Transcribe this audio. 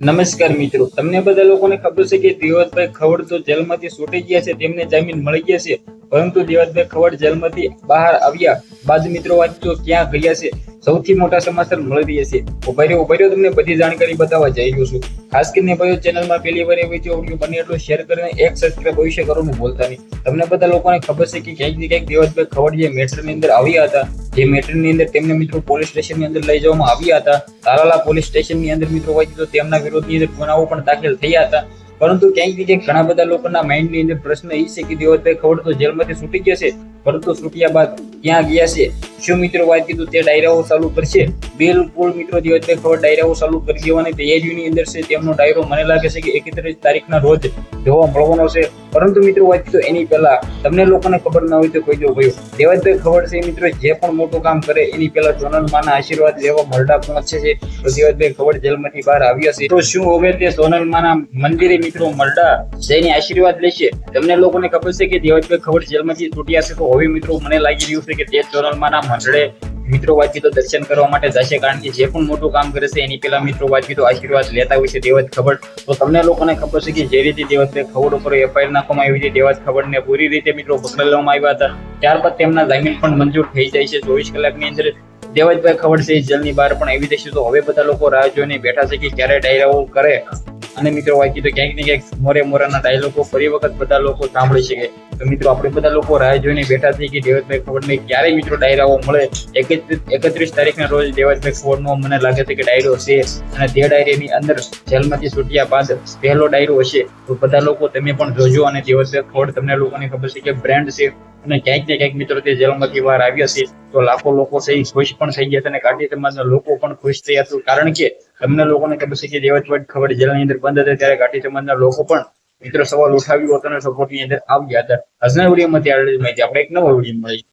નમસ્કાર મિત્રો, તમને બધા લોકોને ખબર છે કે દેવતભાઈ ખવડ તો જેલમાંથી છૂટી ગયા છે, તેમને જામીન મળી ગયા છે. પરંતુ દેવતભાઈ ખવડ જેલમાંથી બહાર આવ્યા બાદ મિત્રો વાત તો ક્યાં ગયા છે, સૌથી મોટા સમાચાર મળી રહ્યા છે. ઉભા રહ્યો તમને બધી જાણકારી બતાવવા જઈ રહ્યો છું. ખાસ કરીને ભાઈઓ, ચેનલમાં પહેલી વાર એવી વિડીયો બને એટલો શેર કરીને એક સબસ્ક્રાઇબ ભવિષ્ય કરવાનું ભૂલતા નહીં. તમને બધા લોકોને ખબર છે કે ક્યાંક ને ક્યાંક દેવતભાઈ ખવડ જે મેટરની અંદર આવ્યા હતા, જે મેટરની અંદર તેમને મિત્રો પોલીસ સ્ટેશનની અંદર લઈ જવામાં આવ્યા હતા. તાલાલા પોલીસ સ્ટેશનની અંદર મિત્રો હોય તો તેમના વિરોધની અંદર ગુનાઓ પણ દાખલ થયા હતા. પરંતુ ક્યાંક ને ક્યાંક ઘણા બધા લોકોના માઇન્ડની અંદર પ્રશ્ન એ છે કે દેવતભાઈ ખવડ તો જેલમાંથી છૂટી ગયા છે, પરંતુ છૂટ્યા બાદ ક્યાં ગયા છે? શું મિત્રો વાત કીધું તે ડાયરાઓ ચાલુ કરશે? બિલકુલ મિત્રો, દેવતભાઈ ખવડ ડાયરાઓ ચાલુ કરી દેવાની તૈયારીઓની અંદર છે. તેમનો ડાયરો મને લાગે છે કે 31 તારીખના રોજ જોવા મળવાનો છે. પરંતુ મિત્રો વાત કીધું એની પહેલા તમને લોકોને ખબર ન હોય તો કહી દો ભાઈઓ, દેવતભાઈ ખવડ છે મિત્રો જે પણ મોટું કામ કરે એની પહેલા સોનલ માના આશીર્વાદ લેવા મરડા પહોંચે છે. તો દેવતભાઈ ખવડ જેલમાંથી બહાર આવ્યા છે, તો શું હવે તે સોનલ માના મંદિરે મિત્રો મરડા જઈને આશીર્વાદ લેશે? તમને લોકોને ખબર છે કે દેવતભાઈ ખવડ જેલમાંથી છૂટ્યા છે, તો હવે મિત્રો મને લાગી રહ્યું છે કે તે સોનલ માના મંડળે મિત્રો વાંચી તો દર્શન કરવા માટે જશે. કારણ કે જે પણ મોટું કામ કરે છે એની પહેલા મિત્રો વાંચી તો આશીર્વાદ લેતા હોય છે દેવત ખવડ. તો તમને લોકોને ખબર છે કે જે રીતે દેવતભાઈ ખવડ ઉપર એફઆઈઆર નાખવામાં આવી હતી, દેવત ખવડને પૂરી રીતે મિત્રો પકડી લેવામાં આવ્યા હતા. ત્યારબાદ તેમના જામીન પણ મંજૂર થઈ જાય છે. 24 કલાકની અંદર દેવતભાઈ ખવડ છે જેલની બહાર પણ આવી જશે. તો હવે બધા લોકો રાહ જોઈને બેઠા છે કે ક્યારે ડાયરાઓ કરે. અને મિત્રો વાંચી તો ક્યાંક ને ક્યાંક મોરાના ડાયલોગો ફરી વખત બધા લોકો સાંભળી શકે. તો મિત્રો આપણે બધા લોકો રાહ જોઈને બેઠા છીએ કે દેવતભાઈ ખવડને ક્યારે મિત્રો ડાયરાઓ મળે. 31 તારીખના રોજ દેવતભાઈ ખવડનો મને લાગે છે કે ડાયરો છે, અને તે ડાયરાની અંદર જેલમાંથી છૂટ્યા બાદ પહેલો ડાયરો હશે. તો બધા લોકો તમે પણ જોજો. અને દેવતભાઈ ખવડ તમને લોકોને ખબર છે કે બ્રાન્ડ છે, અને ક્યાંક ને ક્યાંક મિત્રો તે જેલમાંથી બહાર આવ્યા છે. તો લાખો લોકો છે એ ખુશ પણ થઈ ગયા છે, અને કાઠી સમાજના લોકો પણ ખુશ થયા હતા. કારણ કે તમને લોકોને ખબર છે કે દેવતભાઈ ખવડ જેલની અંદર બંધ હતા ત્યારે કાઠી સમાજના લોકો પણ મિત્રો સવાલ ઉઠાવ્યો હતો અને સપોર્ટની અંદર આવ્યા હતા. આજના વિડીયોમાં ત્યારે માહિતી આપણે એક નવો વિડીયો મળી.